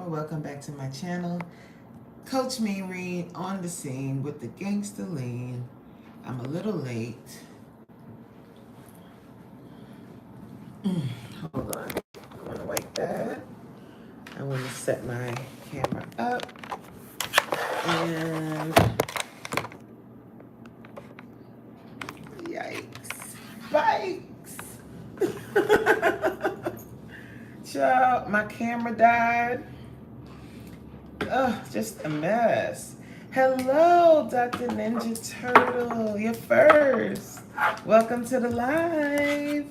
Welcome back to my channel. Coach Mary on the scene with the gangster lean. I'm a little late. Hold on. I want to wipe that. I want to set my camera up. And yikes. Bikes. Child, my camera died. Ugh, just a mess. Hello, Dr. Ninja Turtle. You're first. Welcome to the live.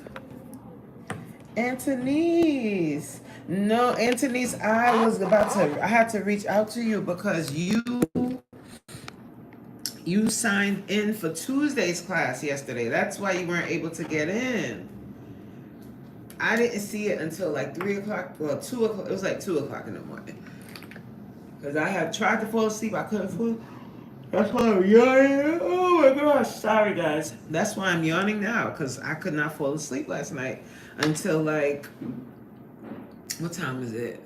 Antonice. No, Antonice, I had to reach out to you because you signed in for Tuesday's class yesterday. That's why you weren't able to get in. I didn't see it until like 3 o'clock, well, 2 o'clock. It was like 2 o'clock in the morning. Because I had tried to fall asleep. I couldn't fall. That's why I'm yawning. Oh my gosh. Sorry, guys. That's why I'm yawning now. Because I could not fall asleep last night until like, what time is it?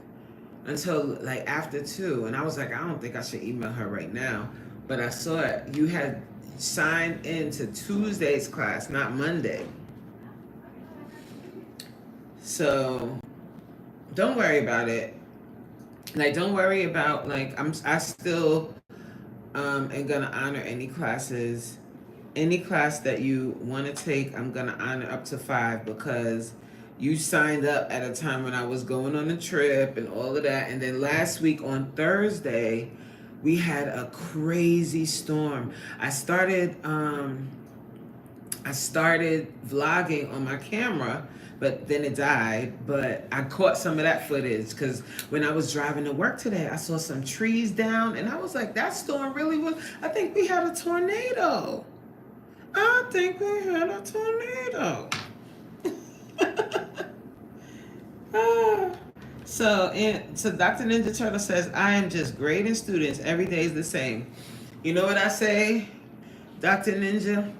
Until like after 2. And I was like, I don't think I should email her right now. But I saw it. You had signed into Tuesday's class, not Monday. So don't worry about it. Like, don't worry about, like, I still am gonna honor any classes. Any class that you want to take, I'm gonna honor up to 5 because you signed up at a time when I was going on a trip and all of that. And then last week on Thursday, we had a crazy storm. I started vlogging on my camera, but then it died. But I caught some of that footage because when I was driving to work today, I saw some trees down and I was like, that storm really was, I think we had a tornado. I think we had a tornado. So Dr. Ninja Turtle says, I am just grading students. Every day is the same. You know what I say, Dr. Ninja?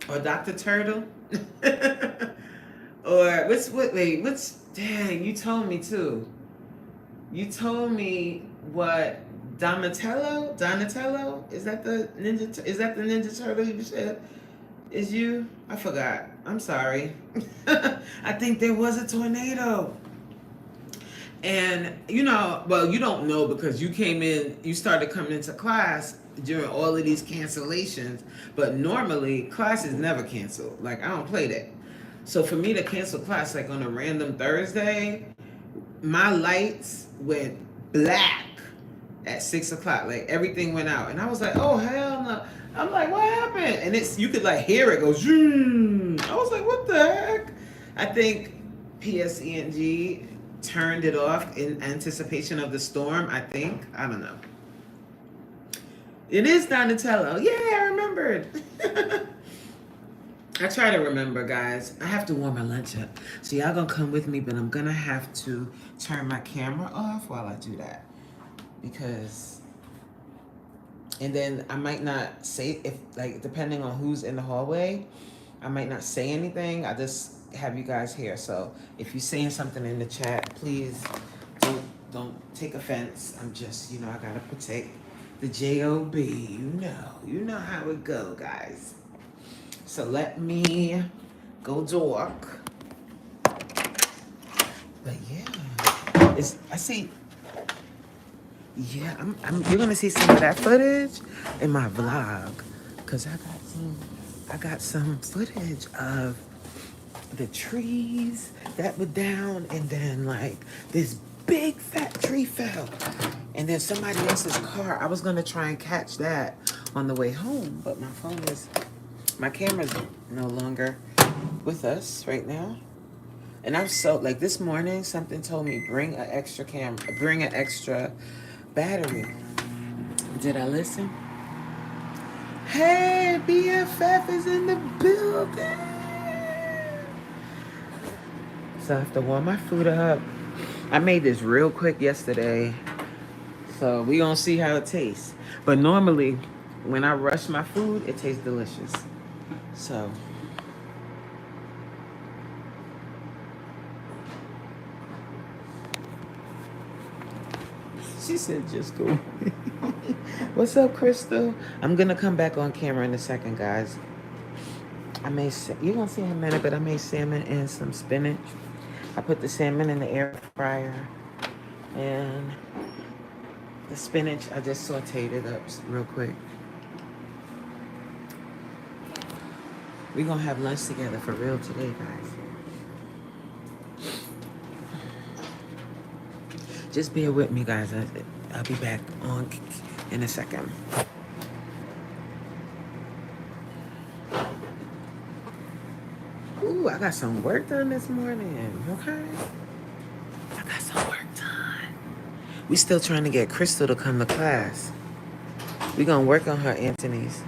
Or Dr. Turtle? Or dang, you told me too. You told me what Donatello? Is that the Ninja Turtle you said? Is you? I forgot. I'm sorry. I think there was a tornado. And you don't know because you started coming into class during all of these cancellations, but normally class is never canceled. Like, I don't play that. So for me to cancel class like on a random Thursday, my lights went black at 6 o'clock. Like, everything went out. And I was like, oh hell no. I'm like, what happened? And you could like hear it go zoom. I was like, what the heck? I think PSENG turned it off in anticipation of the storm, I think. I don't know. It is Donatello. Yeah, I remembered. I try to remember, guys. I have to warm my lunch up. So y'all gonna come with me, but I'm gonna have to turn my camera off while I do that. And then I might not say, depending on who's in the hallway, I might not say anything. I just have you guys here. So if you're saying something in the chat, please don't take offense. I'm just, I gotta protect the JOB. You know how it go, guys. So let me go dork. But yeah, I see. Yeah, you're gonna see some of that footage in my vlog, cause I got some footage of the trees that were down, and then like this big fat tree fell, and then somebody else's car. I was gonna try and catch that on the way home, but my camera's no longer with us right now. And I'm so, like, this morning something told me bring an extra battery. Did I listen? Hey, BFF is in the building. So I have to warm my food up. I made this real quick yesterday, so we gonna see how it tastes. But normally, when I rush my food, it tastes delicious. So She said, just go. What's up, Crystal? I'm gonna come back on camera in a second, guys. You're gonna see in a minute, but I made salmon and some spinach. I put the salmon in the air fryer, and the spinach, I just sauteed it up real quick. We're gonna have lunch together for real today, guys. Just bear with me, guys. I'll be back on in a second. Ooh, I got some work done this morning, okay? I got some work done. We still trying to get Crystal to come to class. We gonna work on her Anthony's.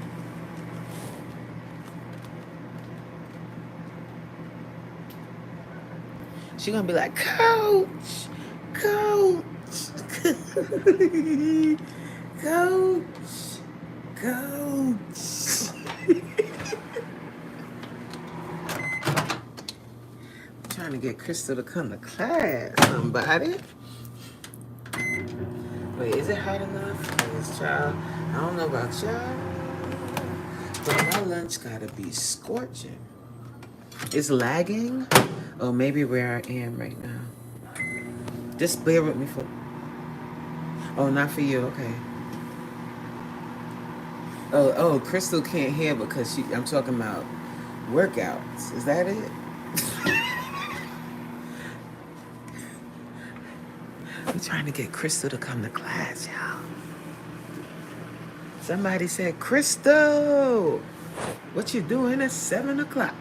She gonna be like, Coach, Coach, Coach, Coach. Trying to get Crystal to come to class, somebody. Wait, is it hot enough? Yes, child. I don't know about y'all, but my lunch gotta be scorching. It's lagging. Oh, maybe where I am right now. Just bear with me for. Oh, not for you. Okay. Oh, Crystal can't hear because I'm talking about workouts. Is that it? I'm trying to get Crystal to come to class, y'all. Somebody said, Crystal, what you doing at 7 o'clock?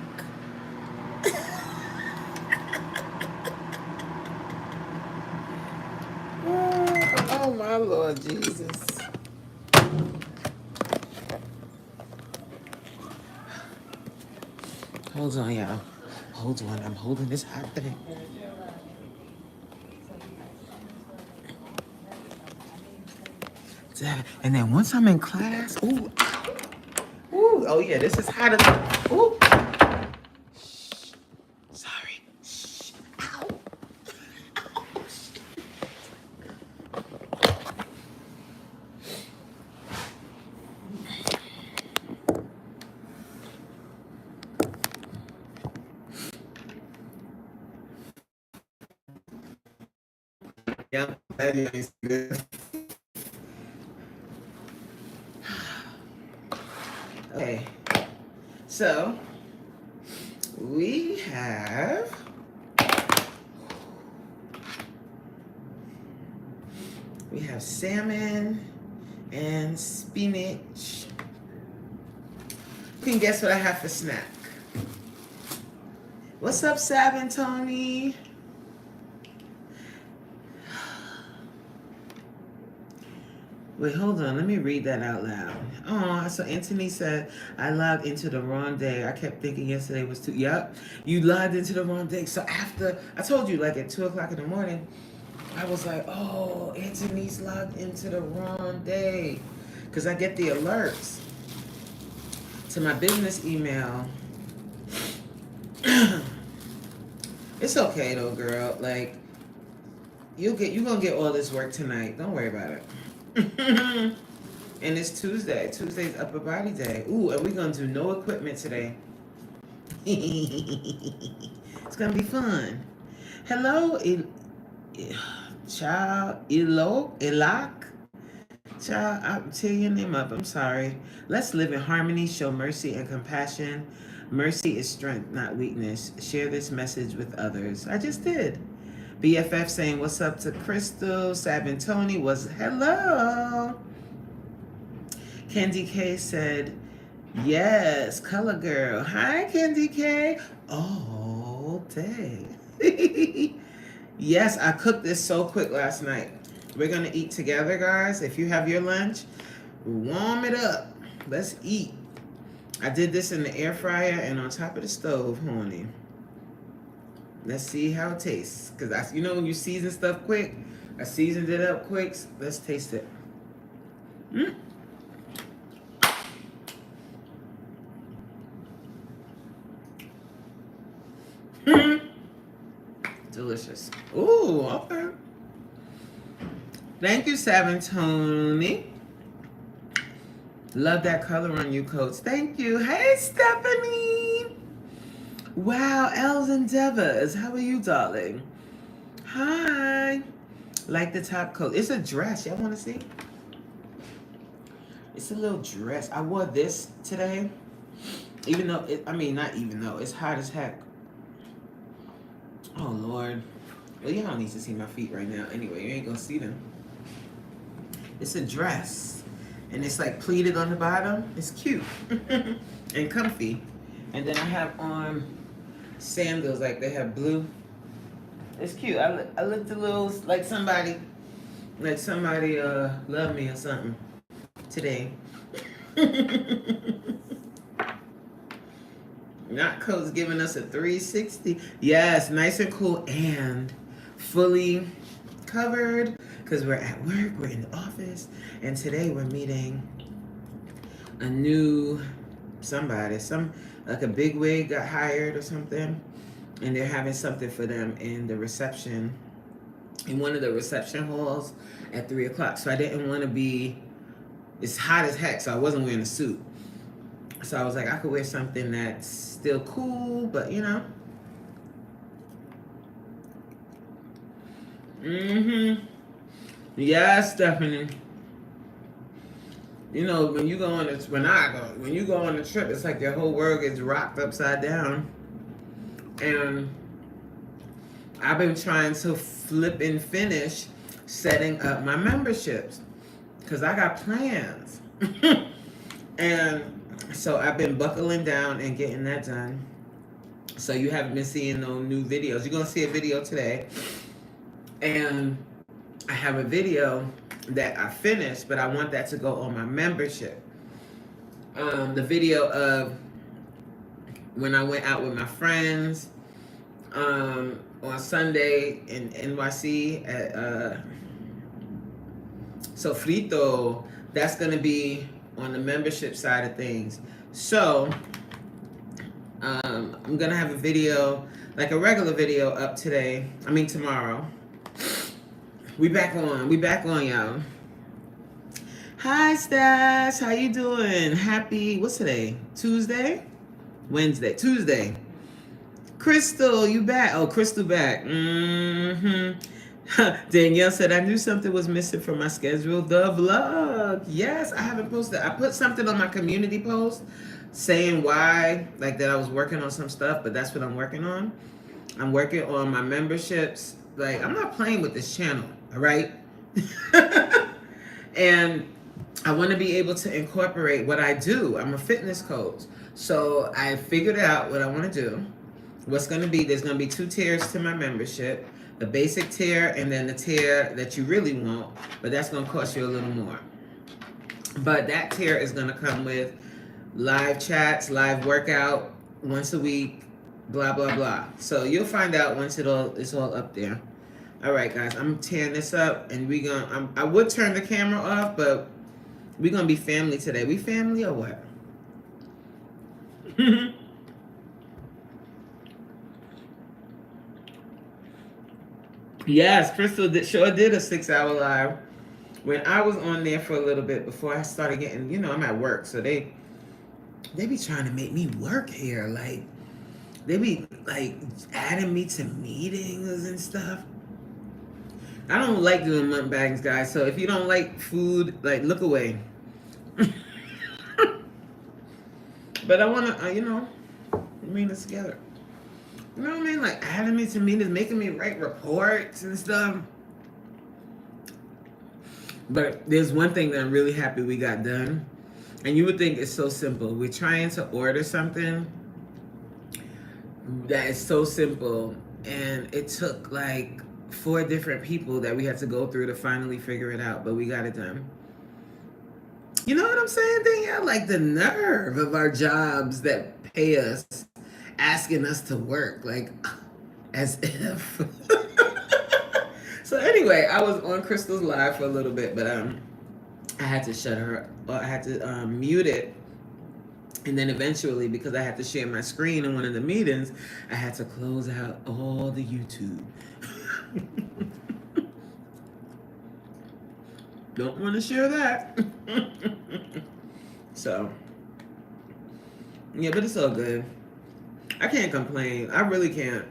Oh, my Lord Jesus. Hold on, y'all. Hold on. I'm holding this hot thing. And then once I'm in class, ooh, oh yeah, this is hot as, ooh. Shh. Sorry. Shh. Ow. Yeah, that is good. Okay, so we have salmon and spinach. You can guess what I have for snack. What's up, Sab and Tony? Wait, hold on. Let me read that out loud. Oh, so Anthony said, I logged into the wrong day. I kept thinking yesterday was too. Yep, you logged into the wrong day. So after, I told you, like at 2 o'clock in the morning, I was like, oh, Anthony's logged into the wrong day. Because I get the alerts to my business email. It's okay though, girl. Like, you're gonna get all this work tonight. Don't worry about it. And it's Tuesday. Tuesday's upper body day. Ooh, and we're gonna do no equipment today. It's gonna be fun. Hello, child, Elok. Child, I'm tearing your name up. I'm sorry. Let's live in harmony, show mercy and compassion. Mercy is strength, not weakness. Share this message with others. I just did. BFF saying what's up to Crystal. Sab and Tony was hello. Candy K said, yes, color girl. Hi, Candy K. Oh, dang. Yes, I cooked this so quick last night. We're going to eat together, guys. If you have your lunch, warm it up. Let's eat. I did this in the air fryer and on top of the stove, honey. Let's see how it tastes. Because you know when you season stuff quick, I seasoned it up quick. Let's taste it. Delicious. Ooh, okay. Thank you, Seven Tony. Love that color on you, Coach. Thank you. Hey, Stephanie. Wow, Els and Devas. How are you, darling? Hi. Like the top coat. It's a dress. Y'all want to see? It's a little dress. I wore this today. Even though, not even though. It's hot as heck. Oh, Lord. Well, y'all don't need to see my feet right now. Anyway, you ain't going to see them. It's a dress. And it's like pleated on the bottom. It's cute. And comfy. And then I have on sandals. Like they have blue. It's cute. I looked a little like somebody loved me or something today. Not Coach giving us a 360. Yes, nice and cool and fully covered because we're at work, we're in the office, and today we're meeting a new somebody, like a big wig got hired or something, and they're having something for them in the reception, in one of the reception halls at 3 o'clock. So I didn't want to be, it's hot as heck, so I wasn't wearing a suit. So I was like, I could wear something that's still cool, but you know. Yes, Stephanie. You know, when you go on a trip, it's like your whole world gets rocked upside down. And I've been trying to flip and finish setting up my memberships because I got plans. And so I've been buckling down and getting that done. So you haven't been seeing no new videos. You're going to see a video today. And I have a video that I finished, but I want that to go on my membership. The video of when I went out with my friends on Sunday in NYC at Sofrito. That's going to be on the membership side of things. So I'm going to have a video, like a regular video up tomorrow. We back on, y'all. Hi, Stas. How you doing? Happy, what's today? Tuesday? Wednesday. Tuesday. Crystal, you back? Oh, Crystal back. Danielle said, I knew something was missing from my schedule. The vlog. Yes, I haven't posted. I put something on my community post saying why, like that I was working on some stuff, but that's what I'm working on. I'm working on my memberships. Like, I'm not playing with this channel, all right? And I want to be able to incorporate what I do. I'm a fitness coach. So I figured out what I want to do. What's going to be, there's going to be 2 tiers to my membership. The basic tier and then the tier that you really want. But that's going to cost you a little more. But that tier is going to come with live chats, live workout once a week, blah, blah, blah. So you'll find out once it's all up there. All right, guys, I'm tearing this up, and I would turn the camera off, but we're going to be family today. We family or what? Yes, Crystal sure did a 6-hour live when I was on there for a little bit before I started getting, I'm at work, so they be trying to make me work here. Like, they be, like, adding me to meetings and stuff. I don't like doing mukbangs, guys, so if you don't like food, like, look away. But I want to, meet us together. You know what I mean? Like, adding me to meetings, making me write reports and stuff. But there's one thing that I'm really happy we got done. And you would think it's so simple. We're trying to order something that is so simple. And it took like 4 different people that we had to go through to finally figure it out. But we got it done. You know what I'm saying, Danielle? Like the nerve of our jobs that pay us asking us to work. Like, as if. So anyway, I was on Crystal's live for a little bit, but I had to shut her. I had to mute it, and then eventually, because I had to share my screen in one of the meetings, I had to close out all the YouTube. Don't want to share that. So, yeah, but it's all good. I can't complain. I really can't.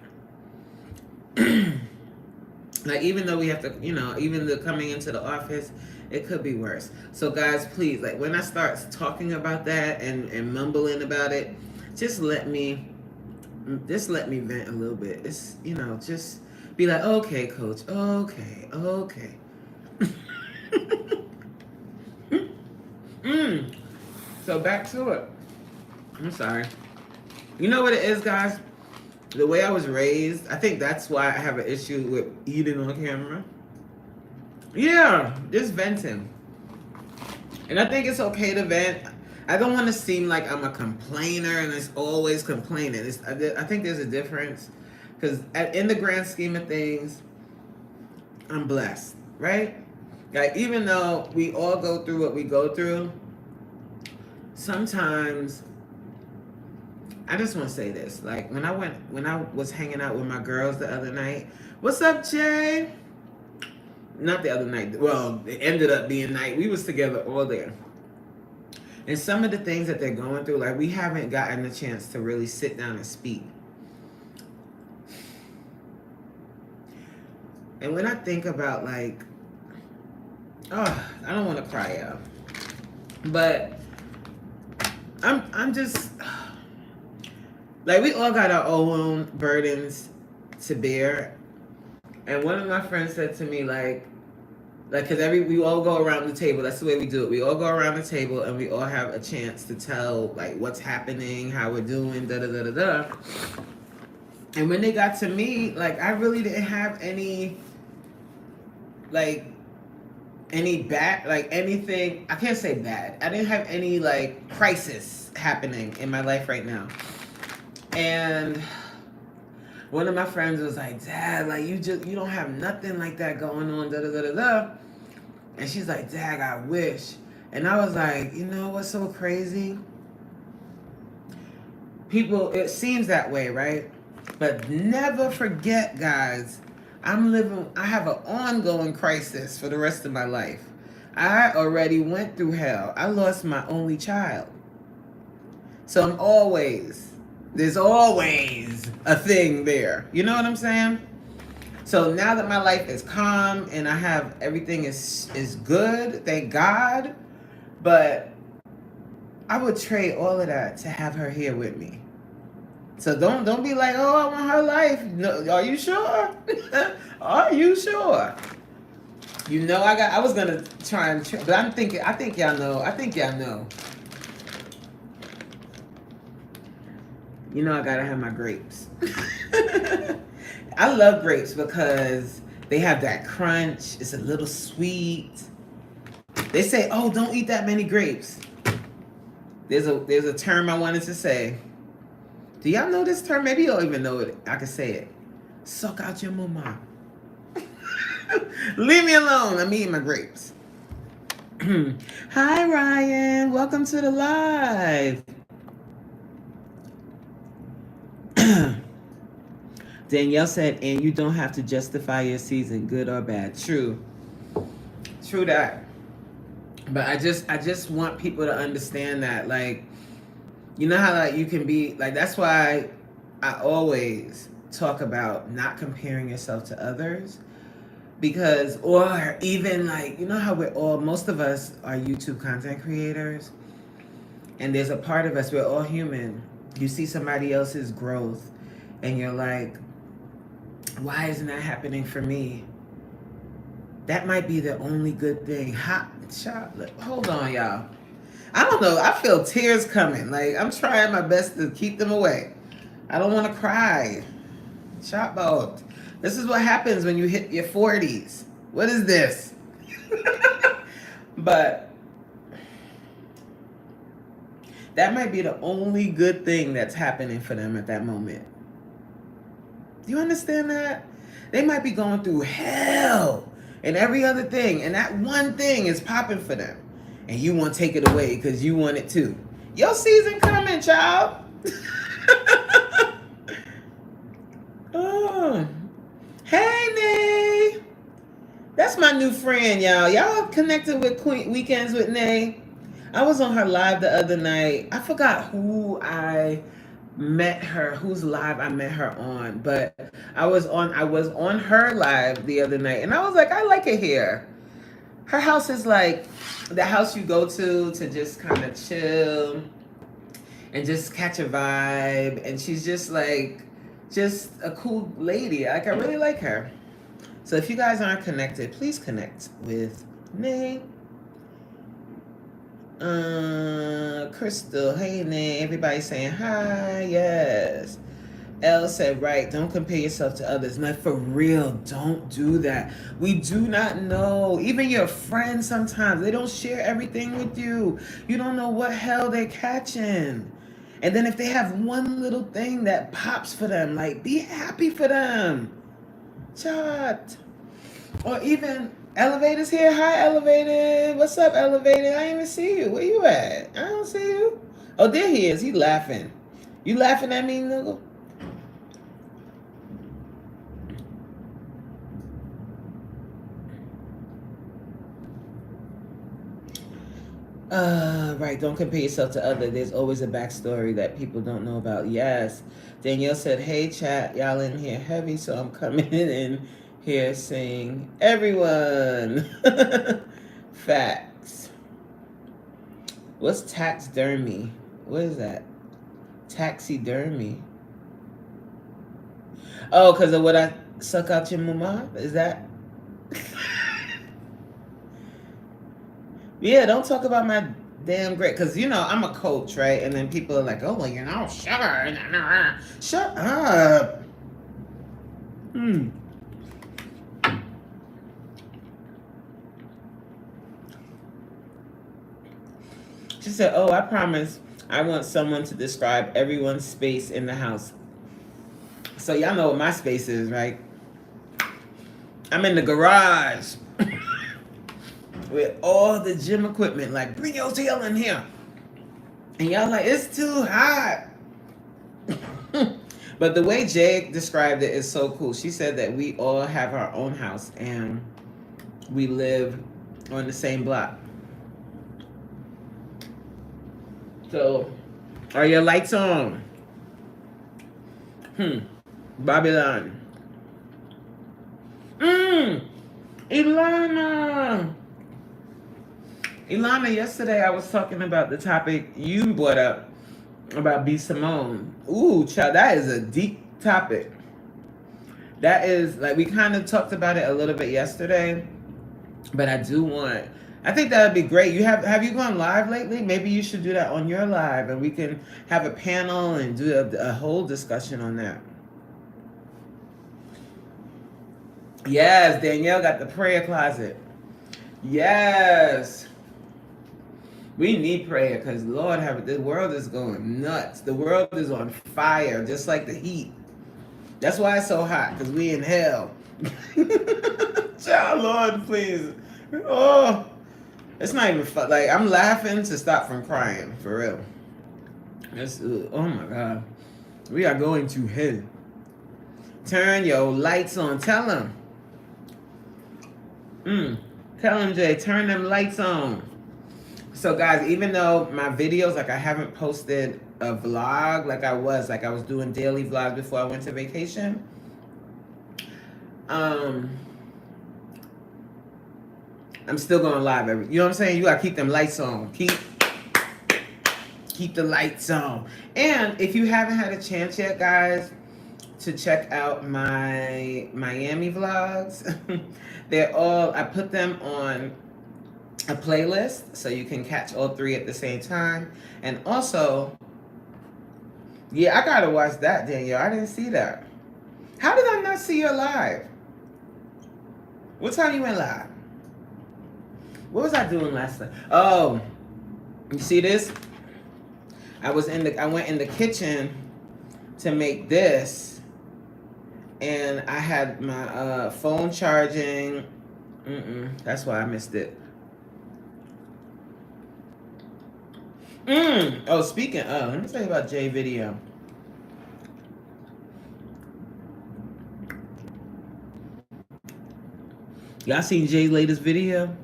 Like, even though we have to, even the coming into the office, it could be worse. So, guys, please, like, when I start talking about that and mumbling about it, just let me vent a little bit. It's, just be like, okay, coach, okay. So back to it. I'm sorry. You know what it is, guys? The way I was raised, I think that's why I have an issue with eating on camera. Yeah, just venting. And I think it's okay to vent. I don't want to seem like I'm a complainer and it's always complaining. I think there's a difference. Because in the grand scheme of things, I'm blessed, right? Like, even though we all go through what we go through, sometimes I just want to say this. Like, when I was hanging out with my girls the other night, what's up, Jay? Not the other night. Well, it ended up being night. We was together all day. And some of the things that they're going through, like, we haven't gotten a chance to really sit down and speak. And when I think about, like, I don't want to cry out, but I'm just like, we all got our own burdens to bear. And one of my friends said to me, like, because we all go around the table. That's the way we do it. We all go around the table and we all have a chance to tell, like, what's happening, how we're doing, da-da-da-da-da. And when they got to me, like, I really didn't have any bad, like, anything. I can't say bad. I didn't have any, like, crisis happening in my life right now. And one of my friends was like, Dad, like, you don't have nothing like that going on, da-da-da-da-da. And she's like, Dad, I wish. And I was like, you know what's so crazy? People, it seems that way, right? But never forget, guys, I have an ongoing crisis for the rest of my life. I already went through hell. I lost my only child. So there's always a thing there. You know what I'm saying? So now that my life is calm and I have everything is good, thank God. But I would trade all of that to have her here with me. So don't be like, oh, I want her life. No, are you sure? Are you sure? I was gonna try and, but I think y'all know. I know. You know I gotta have my grapes. I love grapes because they have that crunch. It's a little sweet. They say, oh, don't eat that many grapes. There's a term I wanted to say. Do y'all know this term? Maybe y'all even know it. I can say it. Suck out your mama. Leave me alone. I'm eating my grapes. Hi, Ryan. Welcome to the live. Danielle said, and you don't have to justify your season, good or bad. True that. But I just want people to understand that, like, you know how, like, you can be like, that's why I always talk about not comparing yourself to others, because, or even, like, you know how most of us are YouTube content creators, and there's a part of us, we're all human. You see somebody else's growth and you're like, why isn't that happening for me? That might be the only good thing. Hold on, y'all. I don't know. I feel tears coming. Like, I'm trying my best to keep them away. I don't want to cry. Chopboat. This is what happens when you hit your 40s. What is this? But that might be the only good thing that's happening for them at that moment. Do you understand that? They might be going through hell and every other thing, and that one thing is popping for them. And you want to take it away because you want it too. Your season coming, child. Oh. Hey, Nay. That's my new friend, y'all. Y'all connected with Queen Weekends with Nay. I was on her live the other night. I forgot who I met her, whose live I met her on, but I was on her live the other night, and I was like, I like it here. Her house is like the house you go to just kind of chill and just catch a vibe, and she's just like just a cool lady. Like I really like her. So if you guys aren't connected, please connect with Nay. Crystal, hey Nay. Everybody saying hi, yes. Elle said, right, don't compare yourself to others. Man, for real, don't do that. We do not know. Even your friends sometimes, they don't share everything with you. You don't know what hell they're catching. And then if they have one little thing that pops for them, like, be happy for them. Chat. Or even Elevator's here. Hi, Elevated. What's up, Elevated? I didn't even see you. Where you at? I don't see you. Oh, there he is. He laughing. You laughing at me, nigga? Right. Don't compare yourself to others. There's always a backstory that people don't know about. Yes. Danielle said, hey, chat. Y'all in here heavy, so I'm coming in here saying, everyone. Facts. What's taxidermy? What is that? Taxidermy. Oh, because of what I suck out your mama? Is that? Yeah, don't talk about my damn great, because you know I'm a coach, right? And then people are like, oh, well, you know, sugar. Shut up. She said, oh, I promise I want someone to describe everyone's space in the house. So y'all know what my space is, right? I'm in the garage with all the gym equipment. Like, bring your tail in here. And y'all like, it's too hot. But the way Jay described it is so cool. She said that we all have our own house and we live on the same block. So, are your lights on? Babylon. Ilana. Ilana, yesterday I was talking about the topic you brought up about B. Simone. Ooh, child, that is a deep topic. That is, like, we kind of talked about it a little bit yesterday, but I think that would be great. Have you gone live lately? Maybe you should do that on your live, and we can have a panel and do a whole discussion on that. Yes, Danielle got the prayer closet. Yes. We need prayer because, Lord, the world is going nuts. The world is on fire, just like the heat. That's why it's so hot, because we in hell. Child, Lord, please. Oh, it's not even fun. Like, I'm laughing to stop from crying, for real. Oh my God. We are going to hell. Turn your lights on. Tell them. Tell them, Jay, turn them lights on. So guys, even though my videos, like, I haven't posted a vlog like I was doing daily vlogs before I went to vacation. I'm still going live you know what I'm saying? You gotta keep them lights on. Keep the lights on. And if you haven't had a chance yet, guys, to check out my Miami vlogs, I put them on a playlist so you can catch all three at the same time. And also, yeah, I gotta watch that, Danielle. I didn't see that. How did I not see your live? What time you went live? What was I doing last night? Oh, you see this? I went in the kitchen to make this, and I had my phone charging. That's why I missed it. Oh, speaking of, let me tell you about J Video. Y'all seen Jay's latest video?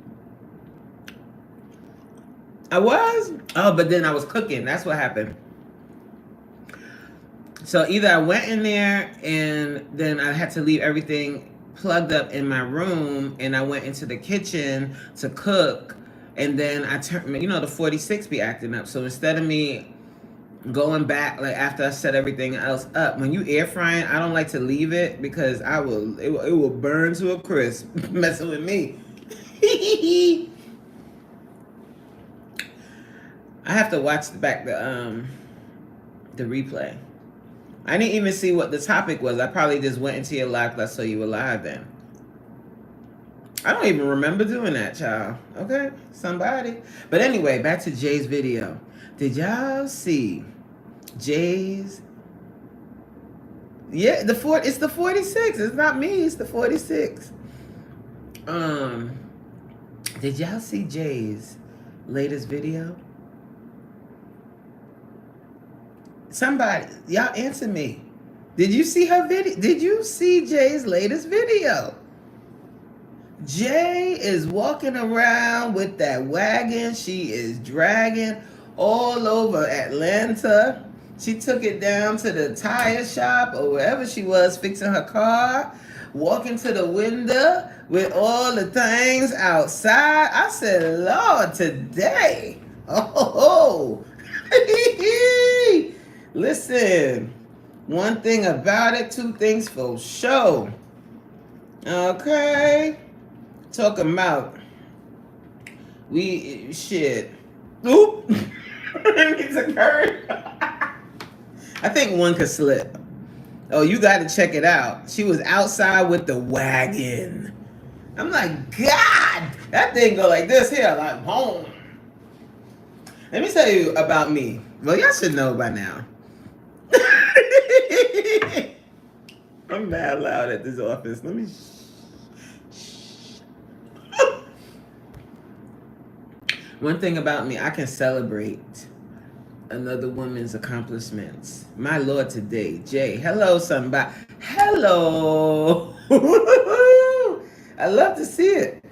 I was? Oh, but then I was cooking. That's what happened. So either I went in there and then I had to leave everything plugged up in my room, and I went into the kitchen to cook, and then I turned, the 46 be acting up. So instead of me going back, like after I set everything else up, when you air frying, I don't like to leave it because it will burn to a crisp messing with me. I have to watch the replay. I didn't even see what the topic was. I probably just went into your live because I saw you were live then. I don't even remember doing that, child. Okay, somebody. But anyway, back to Jay's video. Did y'all see Jay's? Yeah, it's the 46. It's not me. It's the 46. Did y'all see Jay's latest video? Somebody, y'all answer me. Did you see her video? Did you see Jay's latest video? Jay is walking around with that wagon. She is dragging all over Atlanta. She took it down to the tire shop or wherever she was fixing her car, walking to the window with all the things outside. I said, Lord, today. Oh. Listen, one thing about it, two things for sure. Okay. Talking about shit. Oop. It's a curve. I think one could slip. Oh, you got to check it out. She was outside with the wagon. I'm like, God, that thing go like this here, like boom. Let me tell you about me. Well, y'all should know by now. I'm mad loud at this office. Let me. One thing about me, I can celebrate another woman's accomplishments. My Lord, today, Jay. Hello, somebody. Hello. I love to see it.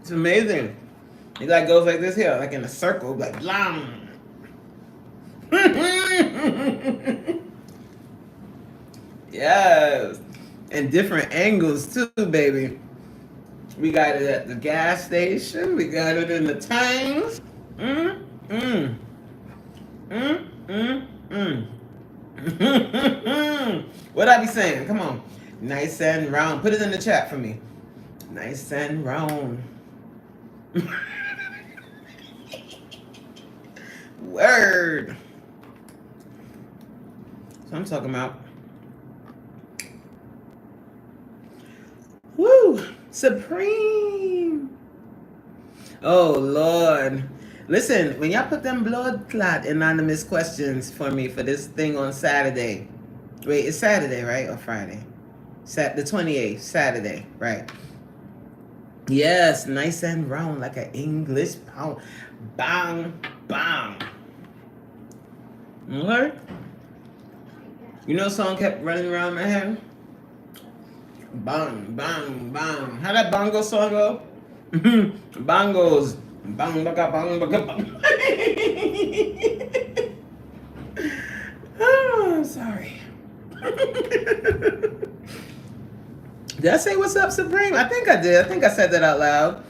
It's amazing. It like goes like this here, like in a circle, like blam. Yes. And different angles too, baby. We got it at the gas station. We got it in the tanks. What I be saying? Come on. Nice and round. Put it in the chat for me. Nice and round. Word. So I'm talking about. Woo. Supreme. Oh, Lord. Listen, when y'all put them blood clot anonymous questions for me for this thing on Saturday. Wait, it's Saturday, right? Or Friday? The 28th, Saturday, right? Yes, nice and round like an English pound. Bang, bang. Okay? You know, song kept running around my head? Bang, bang, bang. How that bongo song go? Bongos. Bang, baka, bang, baka, bang. Oh, I'm sorry. Did I say what's up, Supreme? I think I did. I think I said that out loud.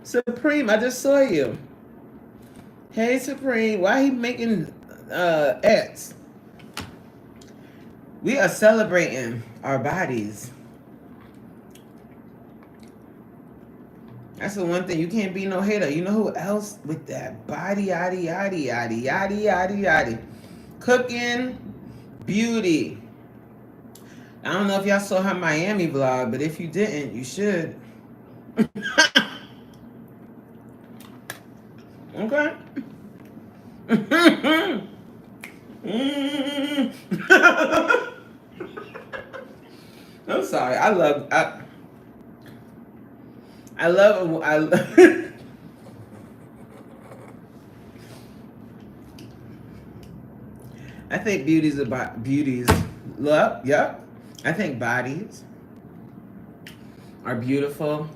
Supreme, I just saw you. Hey, Supreme. Why he making X? We are celebrating our bodies. That's the one thing. You can't be no hater. You know who else with that body, yaddy, yaddy, yaddy, yaddy, yaddy, yaddy. Cooking, beauty. I don't know if y'all saw her Miami vlog, but if you didn't, you should. Okay. I'm sorry. I love. I think beauty's about beauty's love. Yep. I think bodies are beautiful.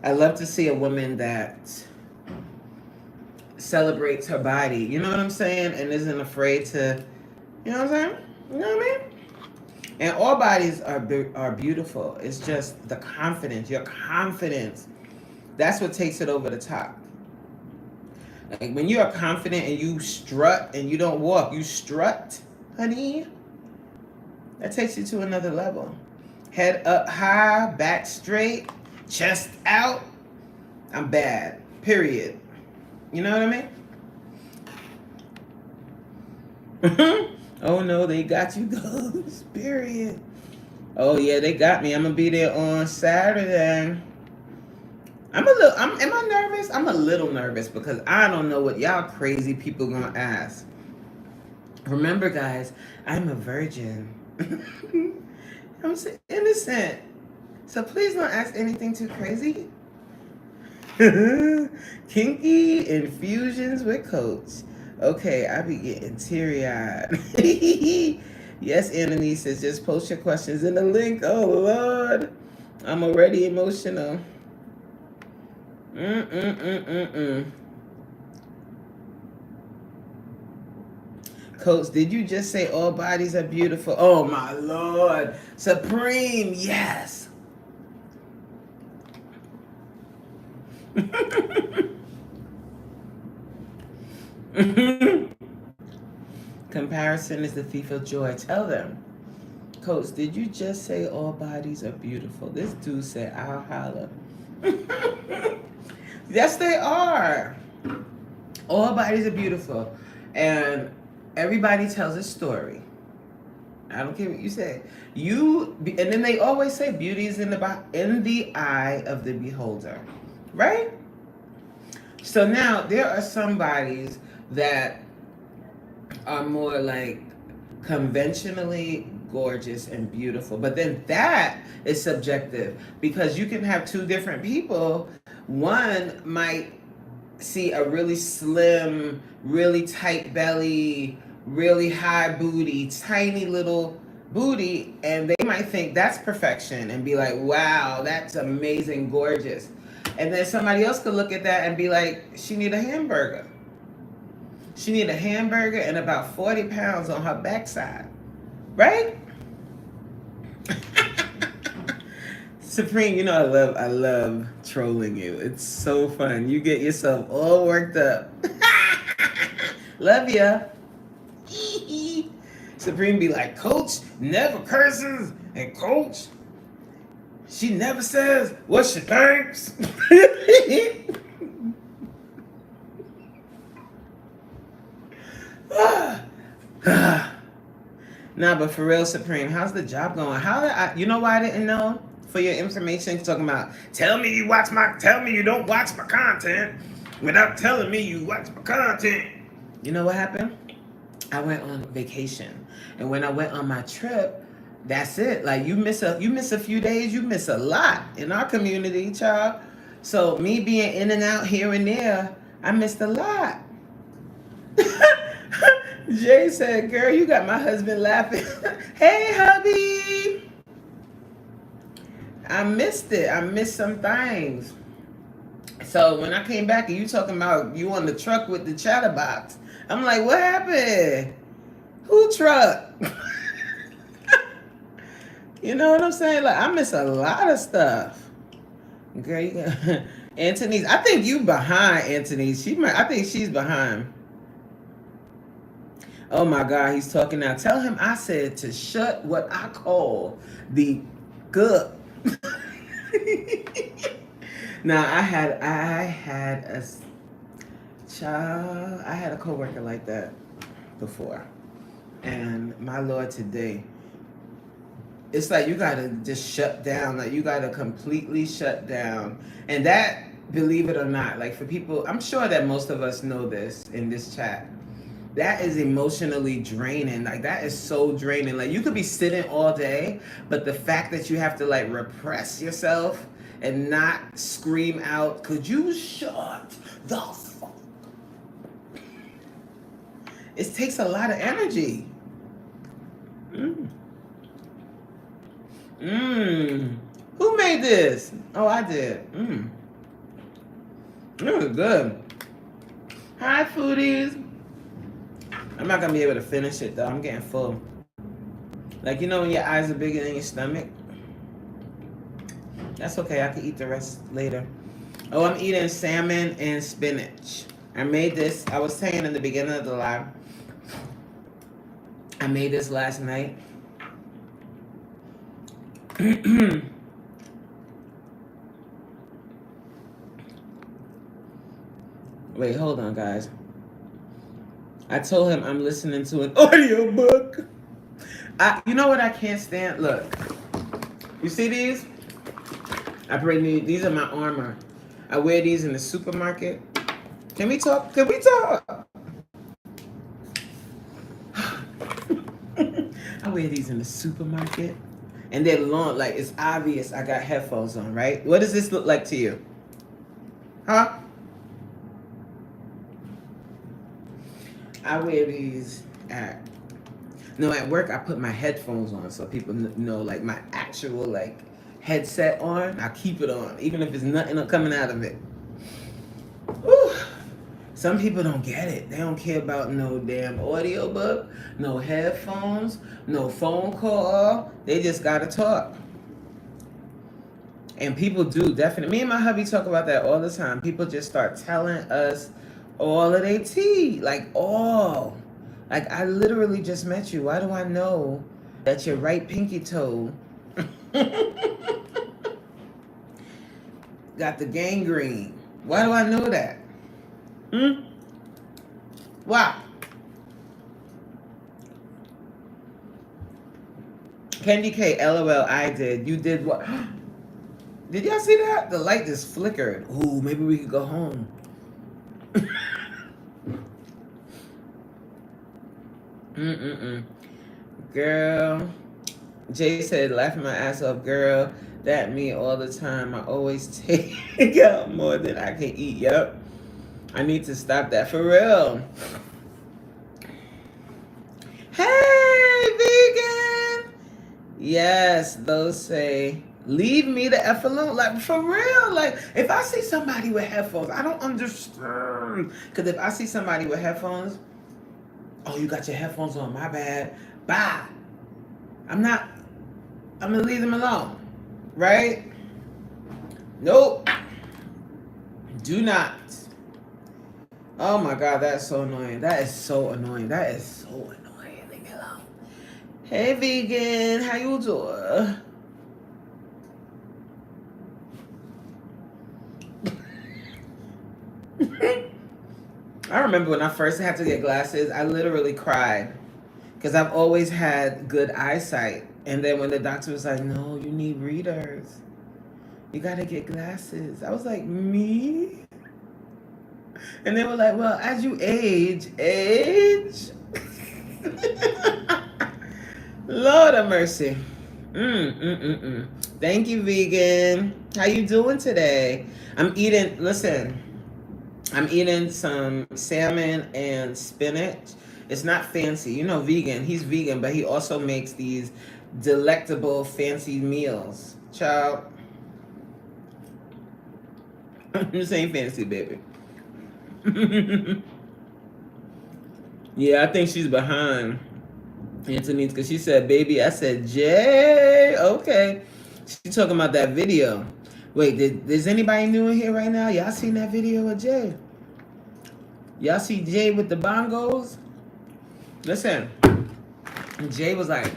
I love to see a woman that celebrates her body, you know what I'm saying? And isn't afraid to, you know what I'm saying? You know what I mean? And all bodies are beautiful. It's just the confidence, your confidence. That's what takes it over the top. Like when you are confident and you strut and you don't walk, you strut, honey. That takes you to another level. Head up high, back straight, chest out. I'm bad. Period. You know what I mean? Oh no, they got you, goes. Period. Oh yeah, they got me. I'm gonna be there on Saturday. Am I nervous? I'm a little nervous because I don't know what y'all crazy people gonna ask. Remember, guys, I'm a virgin. I'm so innocent. So please don't ask anything too crazy. Kinky infusions with Coach. Okay, I be getting teary eyed. Yes, Anthony says just post your questions in the link. Oh Lord, I'm already emotional. Mm-mm-mm-mm-mm. Coach, did you just say all bodies are beautiful? Oh my Lord. Supreme, yes. Comparison is the thief of joy. Tell them. Coach, did you just say all bodies are beautiful? This dude said, I'll holler. Yes, they are. All bodies are beautiful. And everybody tells a story. I don't care what you say. And then they always say beauty is in the eye of the beholder. Right? So now there are some bodies that are more like conventionally gorgeous and beautiful. But then that is subjective because you can have two different people. One might see a really slim, really tight belly, really high booty, tiny little booty, and they might think that's perfection and be like, wow, that's amazing, gorgeous. And then somebody else could look at that and be like, she need a hamburger. She need a hamburger and about 40 pounds on her backside. Right? Supreme, you know I love trolling you. It's so fun. You get yourself all worked up. Love ya. Supreme be like, Coach never curses, and Coach, she never says what she thinks. Nah, but for real, Supreme, how's the job going? You know why I didn't know? For your information, talking about, tell me you don't watch my content without telling me you watch my content. You know what happened? I went on vacation. And when I went on my trip, that's it. Like you miss a few days, you miss a lot in our community, child. So me being in and out here and there, I missed a lot. Jay said, girl, you got my husband laughing. Hey, hubby. I missed it. I missed some things. So when I came back and you talking about you on the truck with the chatterbox, I'm like, what happened? Who truck? You know what I'm saying? Like, I miss a lot of stuff. Girl, you got Anthony's. I think you behind Anthony. I think she's behind. Oh my God, he's talking now. Tell him I said to shut what I call the good. Now I had a child. I had a coworker like that before, and my Lord, today, it's like you gotta just shut down. Like you gotta completely shut down, and that, believe it or not, like for people, I'm sure that most of us know this in this chat. That is emotionally draining. Like that is so draining. Like you could be sitting all day, but the fact that you have to like repress yourself and not scream out, could you shut the fuck? It takes a lot of energy. Mmm. Who made this? Oh, I did. Mmm. It was good. Hi, foodies. I'm not gonna be able to finish it though. I'm getting full. Like, you know when your eyes are bigger than your stomach? That's okay. I can eat the rest later. Oh, I'm eating salmon and spinach. I made this. I was saying in the beginning of the live. I made this last night. Wait, hold on, guys. I told him I'm listening to an audiobook. You know what I can't stand? Look. You see these? I bring these are my armor. I wear these in the supermarket. Can we talk? Can we talk? I wear these in the supermarket. And they're long, like it's obvious I got headphones on, right? What does this look like to you? Huh? I wear these at work. I put my headphones on so people know, like my actual like headset on. I keep it on, even if there's nothing coming out of it. Whew. Some people don't get it. They don't care about no damn audiobook, no headphones, no phone call. They just gotta talk. And people do definitely. Me and my hubby talk about that all the time. People just start telling us all of their tea. Like all. Like I literally just met you. Why do I know that your right pinky toe got the gangrene? Why do I know that? Wow. Candy K, LOL, I did. You did what? Did y'all see that? The light just flickered. Ooh, maybe we could go home. Girl. Jay said, laughing my ass off, girl. That me all the time. I always take out more than I can eat. Yep. I need to stop that for real. Hey, vegan. Yes, those say, leave me the F alone. Like, for real. Like, if I see somebody with headphones, I don't understand. Because if I see somebody with headphones, oh, you got your headphones on, my bad. Bye. I'm going to leave them alone. Right? Nope. Do not. Oh my God, that's so annoying. That is so annoying. That is so annoying. Leave me alone. Hey, vegan. How you doing? I remember when I first had to get glasses, I literally cried. Because I've always had good eyesight. And then when the doctor was like, no, you need readers. You got to get glasses. I was like, me? And they were like, well, as you age. Lord of mercy. Thank you, vegan. How you doing today? I'm eating some salmon and spinach. It's not fancy. You know, vegan. He's vegan, but he also makes these delectable fancy meals. Child. This ain't fancy, baby. Yeah, I think she's behind Anthony's because she said, baby. I said, Jay. Okay. She's talking about that video. Wait, is anybody new in here right now? Y'all seen that video of Jay? Y'all see Jay with the bongos? Listen. Jay was like,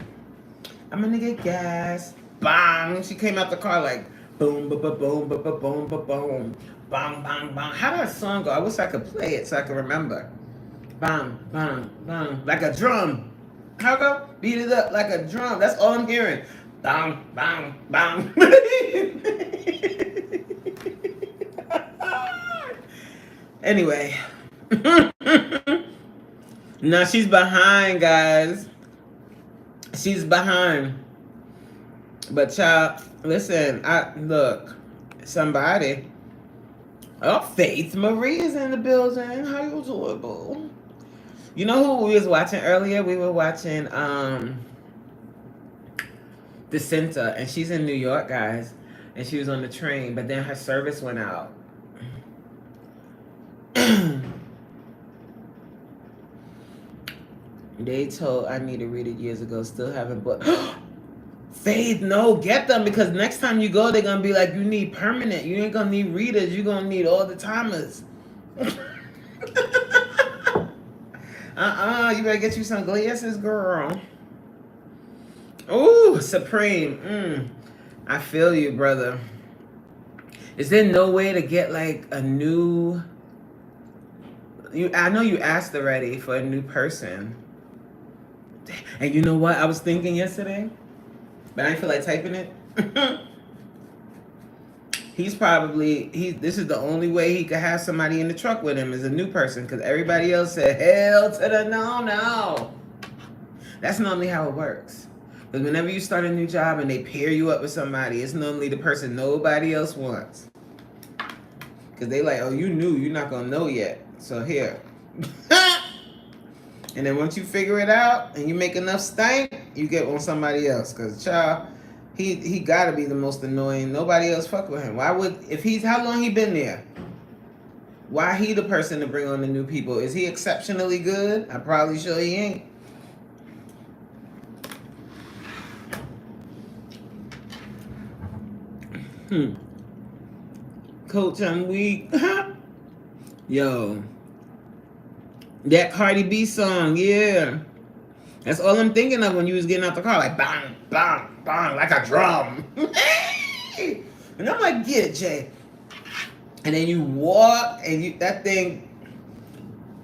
I'm gonna get gas. Bang. She came out the car like, boom, boom, boom, boom, boom, boom, boom, boom. Bang, bang, bang. How did that song go? I wish I could play it so I can remember. Bang, bang, bang. Like a drum. How go? Beat it up like a drum. That's all I'm hearing. Bang, bang, bang. Anyway. Now she's behind, guys. She's behind. But child, listen, look, somebody. Oh, Faith Marie is in the building. How you doing, boo? You know who we was watching earlier? We were watching DeCinta, and she's in New York, guys. And she was on the train, but then her service went out. They told I need to read it years ago. Still haven't booked. Faith, no, get them, because next time you go, they're gonna be like, you need permanent. You ain't gonna need readers. You're gonna need all the timers. You better get you some glasses, girl. Ooh, Supreme. I feel you, brother. Is there no way to get like a new? I know you asked already for a new person. And you know what? I was thinking yesterday, but I didn't feel like typing it. This is the only way he could have somebody in the truck with him is a new person, because everybody else said, hell to the no. That's normally how it works. Because whenever you start a new job and they pair you up with somebody, it's normally the person nobody else wants. Because they like, oh, you new, you're not going to know yet. So here. And then once you figure it out and you make enough stank, you get on somebody else. Because, child, he got to be the most annoying. Nobody else fuck with him. Why would, how long he been there? Why he the person to bring on the new people? Is he exceptionally good? I'm probably sure he ain't. Coach, I'm weak. Yo. That Cardi B song, yeah. That's all I'm thinking of when you was getting out the car. Like, bang, bang, bang, like a drum. And I'm like, get it, Jay. And then you walk, and that thing,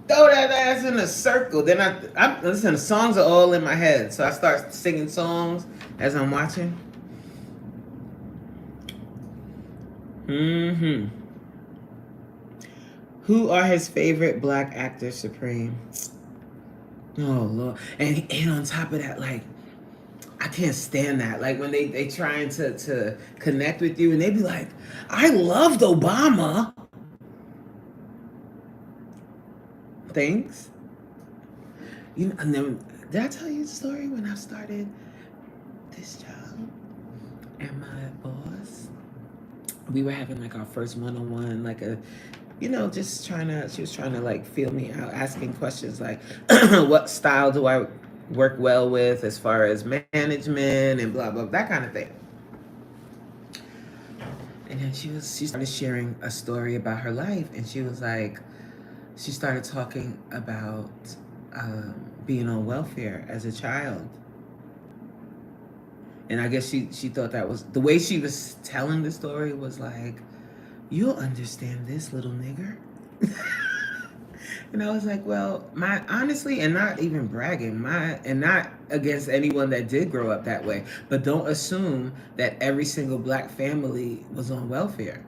throw that ass in a circle. Then I listen, the songs are all in my head. So I start singing songs as I'm watching. Who are his favorite black actors, Supreme? Oh, Lord. And on top of that, like, I can't stand that. Like, when they trying to connect with you, and they be like, I loved Obama. Thanks. You know, and then, did I tell you the story when I started this job? And my boss, we were having like our first one-on-one, like a, just she was trying to like feel me out, asking questions like, what style do I work well with as far as management and blah, blah, that kind of thing. And then she started sharing a story about her life, and she was like, she started talking about being on welfare as a child. And I guess she thought that was, the way she was telling the story was like, you'll understand this, little nigger. And I was like, well, honestly, and not even bragging, and not against anyone that did grow up that way, but don't assume that every single black family was on welfare.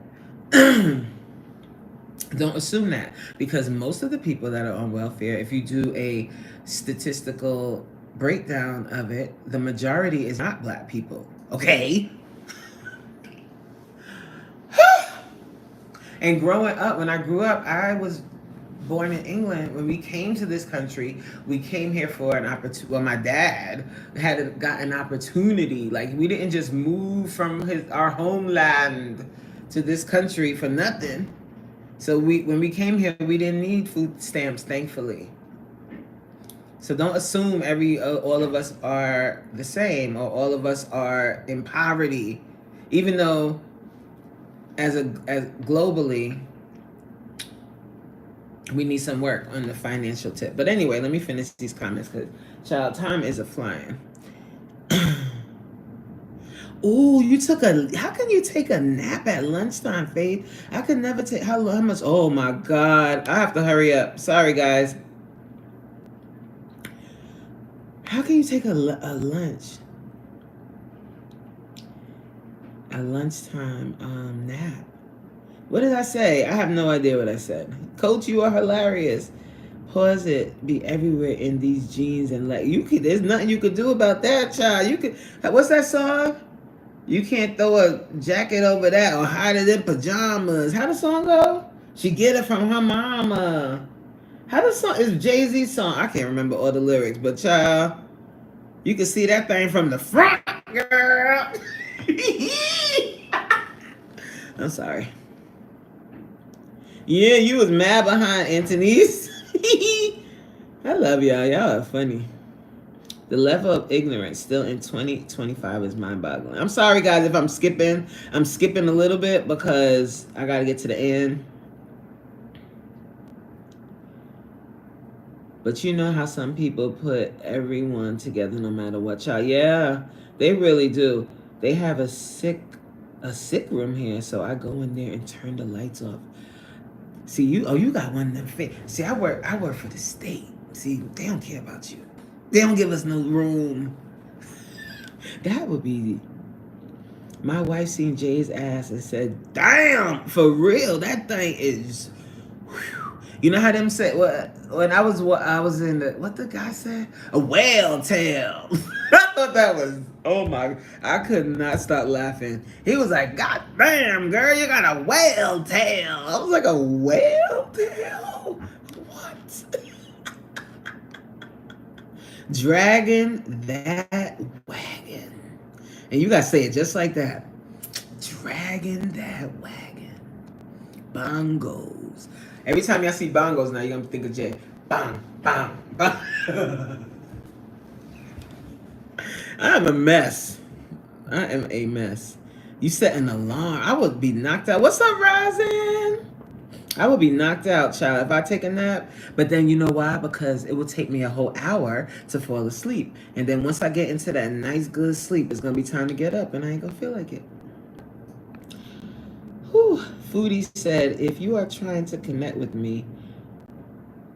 Don't assume that, because most of the people that are on welfare, if you do a statistical breakdown of it, the majority is not black people. Okay? And growing up, when I grew up, I was born in England. When we came to this country, we came here for an opportunity. Well, my dad got an opportunity. Like, we didn't just move from our homeland to this country for nothing. So when we came here, we didn't need food stamps, thankfully. So don't assume all of us are the same, or all of us are in poverty, even though as globally we need some work on the financial tip. But anyway, let me finish these comments, because child, time is a flying. Oh, how can you take a nap at lunchtime, Faith? I could never take, how much? Oh my God, I have to hurry up. Sorry, guys. How can you take a lunchtime nap? What did I say? I have no idea what I said. Coach, you are hilarious. Pause it. Be everywhere in these jeans and there's nothing you could do about that, child. What's that song? You can't throw a jacket over that or hide it in pajamas. How the song go? She get it from her mama. How the song is Jay-Z's song? I can't remember all the lyrics, but child, you can see that thing from the front. Girl. I'm sorry. Yeah, you was mad behind Anthony's. I love y'all. Y'all are funny. The level of ignorance still in 2025 is mind-boggling. I'm sorry, guys, if I'm skipping. I'm skipping a little bit because I got to get to the end. But you know how some people put everyone together no matter what, y'all. Yeah, they really do. They have a sick room here, so I go in there and turn the lights off. See, you got one of them. See, I work for the state. See, they don't care about you. They don't give us no room. That would be. My wife seen Jay's ass and said, "Damn, for real, that thing is." Whew. You know how them say when I was in the what the guy said, a whale tail. I thought that was, oh my, I could not stop laughing. He was like, "God damn, girl, you got a whale tail." I was like, a whale tail? What? Dragging that wagon. And you gotta say it just like that. Dragging that wagon. Bongos. Every time y'all see bongos now, you're gonna think of Jay. Bang, bang, bang. I'm a mess. I am a mess. You set an alarm. I would be knocked out. What's up, Rising? I would be knocked out, child, if I take a nap. But then you know why? Because it will take me a whole hour to fall asleep. And then once I get into that nice, good sleep, it's going to be time to get up, and I ain't going to feel like it. Whew. Foodie said, if you are trying to connect with me,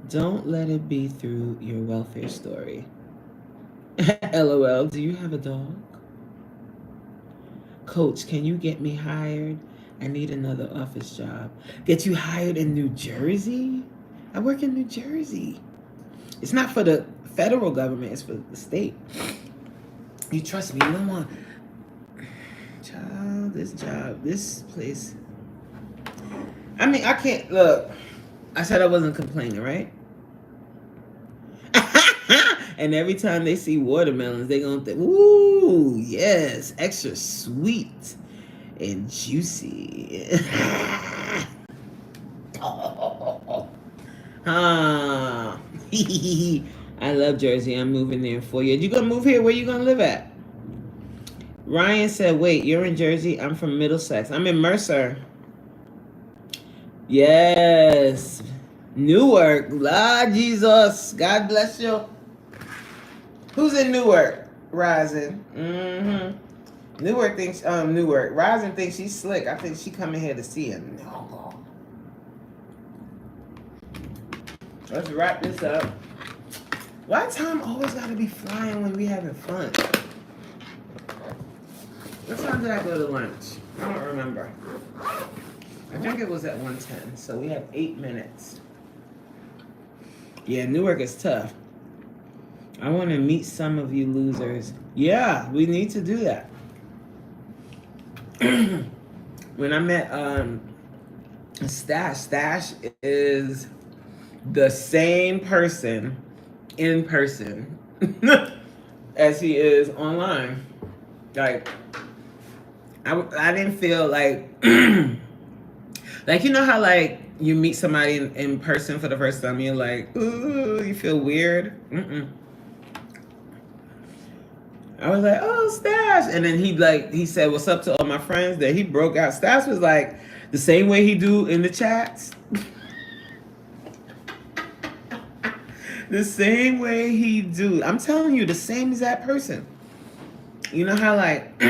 don't let it be through your welfare story. LOL, do you have a dog? Coach, can you get me hired? I need another office job. Get you hired in New Jersey? I work in New Jersey. It's not for the federal government, it's for the state. You trust me, you don't want... Child, this job, this place... I mean, I can't... Look, I said I wasn't complaining, right? And every time they see watermelons, they're going to think, ooh, yes, extra sweet and juicy. Oh. Ah. I love Jersey. I'm moving there in 4 years. You gonna move here? Where you gonna live at? Ryan said, wait, you're in Jersey? I'm from Middlesex. I'm in Mercer. Yes. Newark. Lord Jesus. God bless you. Who's in Newark? Rising. Mm-hmm. Newark thinks, Rising thinks she's slick. I think she coming here to see him. No. Let's wrap this up. Why Tom always gotta be flying when we having fun? What time did I go to lunch? I don't remember. I think it was at 1:10, so we have 8 minutes. Yeah, Newark is tough. I want to meet some of you losers. Yeah, we need to do that. When I met Stash is the same person in person as he is online. Like, I didn't feel like, like, you know how, like, you meet somebody in person for the first time, you're like, ooh, you feel weird? I was like, oh, Stash. And then he said, what's up to all my friends? Then he broke out. Stash was like, the same way he do in the chats. The same way he do. I'm telling you, the same exact person. You know how, like,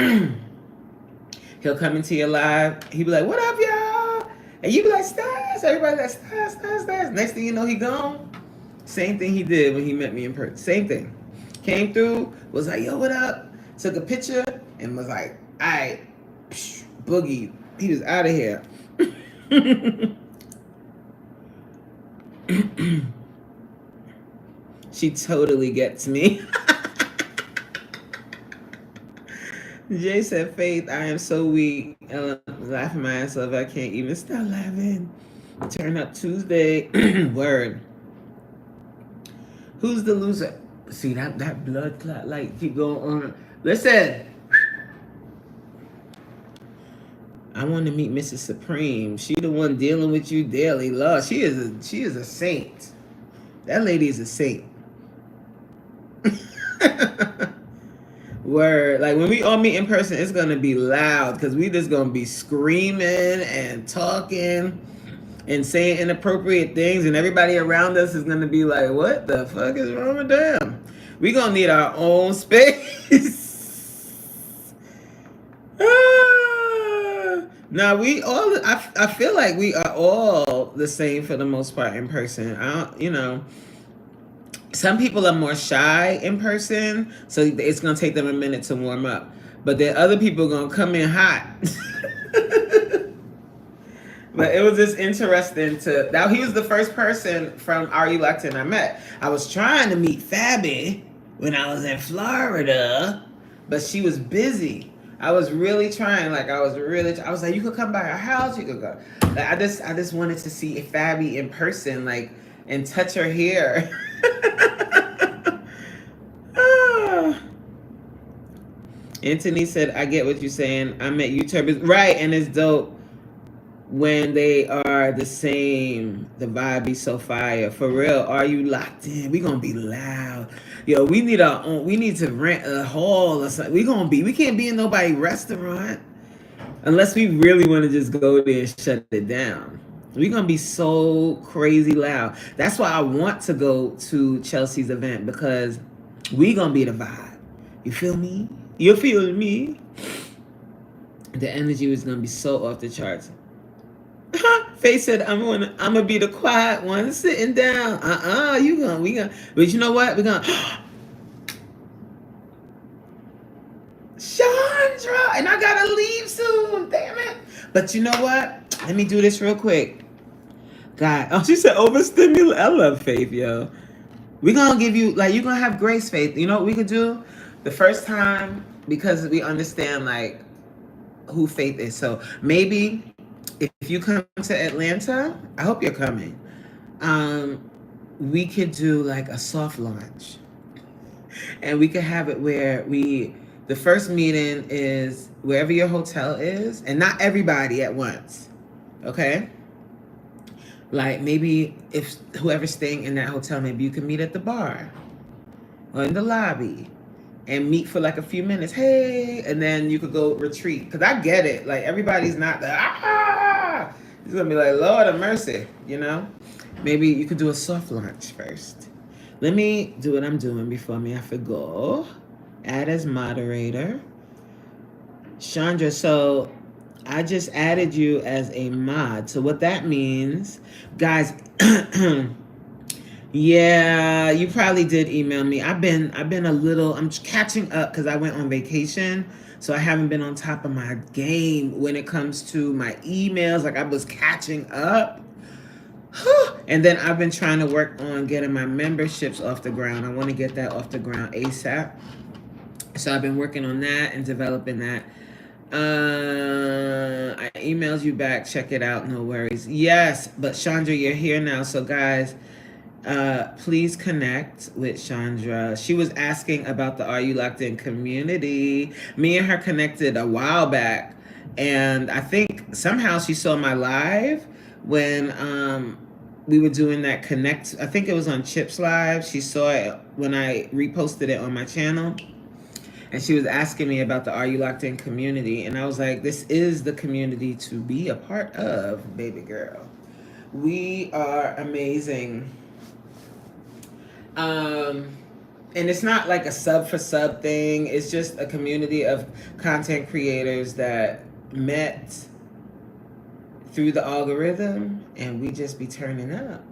he'll come into your live. He be like, what up, y'all? And you be like, Stash. Everybody like, Stash. Next thing you know, he gone. Same thing he did when he met me in person. Same thing. Came through, was like, yo, what up? Took a picture and was like, all right, boogie. He was out of here. She totally gets me. Jay said, Faith, I am so weak. Ella was laughing my ass off. I can't even stop laughing. Turn up Tuesday. Word. Who's the loser? See that blood clot light keep going on. Listen, I want to meet Mrs. Supreme. She the one dealing with you daily. Lord, she is a saint. That lady is a saint. Word. Like when we all meet in person, it's gonna be loud because we just gonna be screaming and talking and saying inappropriate things, and everybody around us is gonna be like, "What the fuck is wrong with them?" We gonna need our own space. Now we all. I feel like we are all the same for the most part in person. I don't, some people are more shy in person, so it's gonna take them a minute to warm up. But then other people are gonna come in hot. But it was just interesting to now. He was the first person from Are You Locked In I met. I was trying to meet Fabi when I was in Florida, but she was busy. I was really trying. I was like, you could come by our house. You could go. Like, I just wanted to see Fabi in person, and touch her hair. Anthony said, I get what you're saying. I met YouTubers. Right, and it's dope when they are the same. The vibe be so fire. For real, Are You Locked In? We gonna be loud. Yo, we need our own. We need to rent a hall or something. We can't be in nobody's restaurant unless we really want to just go there and shut it down. We're gonna be so crazy loud. That's why I want to go to Chelsea's event, because we gonna be the vibe. You feel me? You feel me? The energy was gonna be so off the charts. Faye said, I'm gonna be the quiet one sitting down. We gonna. But you know what? We're gonna. Chandra, and I gotta leave soon. Damn it! But you know what? Let me do this real quick. God, she said overstimulate. I love Faith, yo. We're gonna give you you're gonna have grace, Faith. You know what we could do? The first time, because we understand who Faith is. So maybe if you come to Atlanta, I hope you're coming. We could do a soft launch, and we could have it where the first meeting is wherever your hotel is, and not everybody at once. Okay. Maybe if whoever's staying in that hotel, maybe you can meet at the bar or in the lobby and meet for a few minutes. Hey, and then you could go retreat. Because I get it. Everybody's not It's going to be Lord of mercy, Maybe you could do a soft launch first. Let me do what I'm doing before I forget. Add as moderator. Chandra, so I just added you as a mod. So what that means, guys, yeah, you probably did email me. I'm catching up because I went on vacation. So I haven't been on top of my game when it comes to my emails. I was catching up. And then I've been trying to work on getting my memberships off the ground. I want to get that off the ground ASAP. So I've been working on that and developing that. I emailed you back. Check it out. No worries. Yes, but Chandra, you're here now. So guys, please connect with Chandra. She was asking about the Are You Locked In community. Me and her connected a while back, and I think somehow she saw my live when we were doing that connect. I think it was on Chip's live. She saw it when I reposted it on my channel. And she was asking me about the Are You Locked In community. And I was like, this is the community to be a part of, baby girl. We are amazing. And it's not a sub for sub thing. It's just a community of content creators that met through the algorithm. And we just be turning up.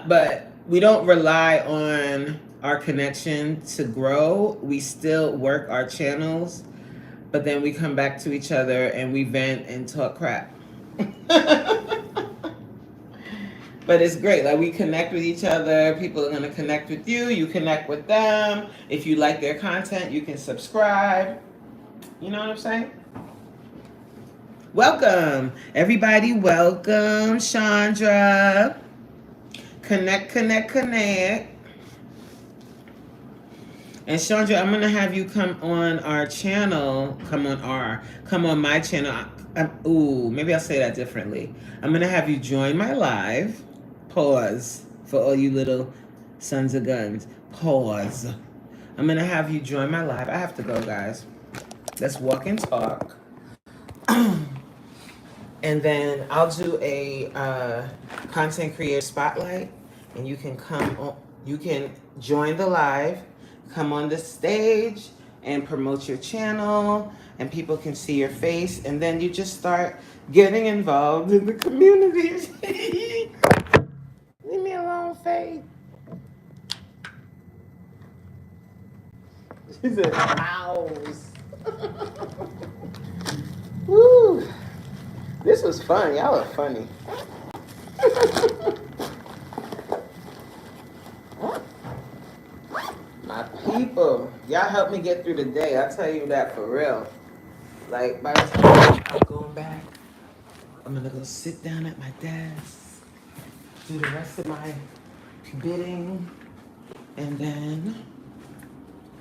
But we don't rely on our connection to grow. We still work our channels, but then we come back to each other and we vent and talk crap. But it's great. We connect with each other. People are going to connect with you. You connect with them. If you like their content, you can subscribe. You know what I'm saying? Welcome, everybody. Welcome, Chandra. Connect. And Chandra, I'm gonna have you come on our channel. Come on my channel. Ooh, maybe I'll say that differently. I'm gonna have you join my live. Pause for all you little sons of guns. Pause. I'm gonna have you join my live. I have to go, guys. Let's walk and talk. And then I'll do a content creator spotlight, and you can come on. You can join the live, come on the stage, and promote your channel, and people can see your face, and then you just start getting involved in the community. Leave me alone, Faith. She said, "Mouse." Woo! This was fun. Y'all are funny. My people, y'all help me get through the day. I tell you that for real. Like by the time I'm going back, I'm gonna go sit down at my desk, do the rest of my bidding, and then.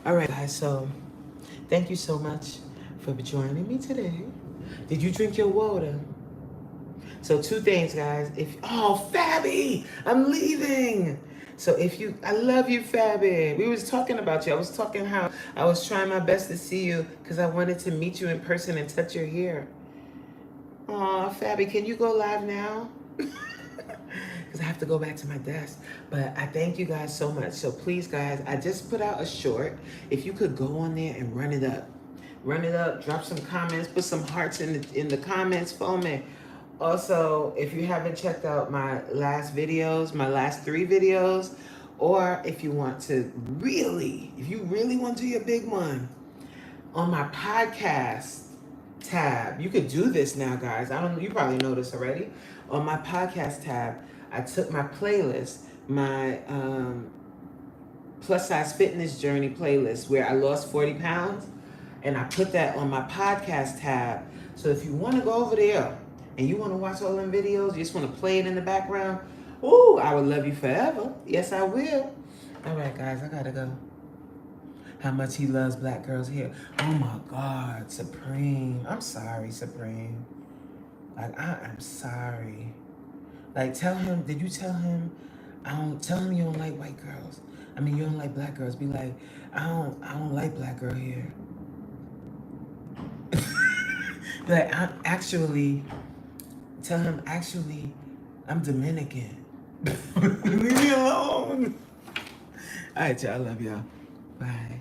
All right, guys. So, thank you so much for joining me today. Did you drink your water? So 2 things, guys. Fabby, I'm leaving. So I love you, Fabby. We was talking about you. I was talking how I was trying my best to see you because I wanted to meet you in person and touch your hair. Aw, Fabby, can you go live now? Because I have to go back to my desk. But I thank you guys so much. So please, guys, I just put out a short. If you could go on there and run it up. Run it up, drop some comments, put some hearts in the comments for me. Also, if you haven't checked out my last 3 videos, or if you really want to do your big one, on my podcast tab, you could do this now, guys. You probably know this already. On my podcast tab, I took my playlist, my plus size fitness journey playlist where I lost 40 pounds, and I put that on my podcast tab. So if you want to go over there and you want to watch all them videos, you just want to play it in the background, ooh, I would love you forever. Yes, I will. All right, guys, I gotta go. How much he loves black girls here. Oh my God, Supreme. I'm sorry, Supreme. Like, I am sorry. Like, did you tell him, tell him you don't like white girls. I mean, you don't like black girls. Be like, I don't like black girl here. Like, tell him, I'm Dominican. Leave me alone. All right, y'all. I love y'all. Bye.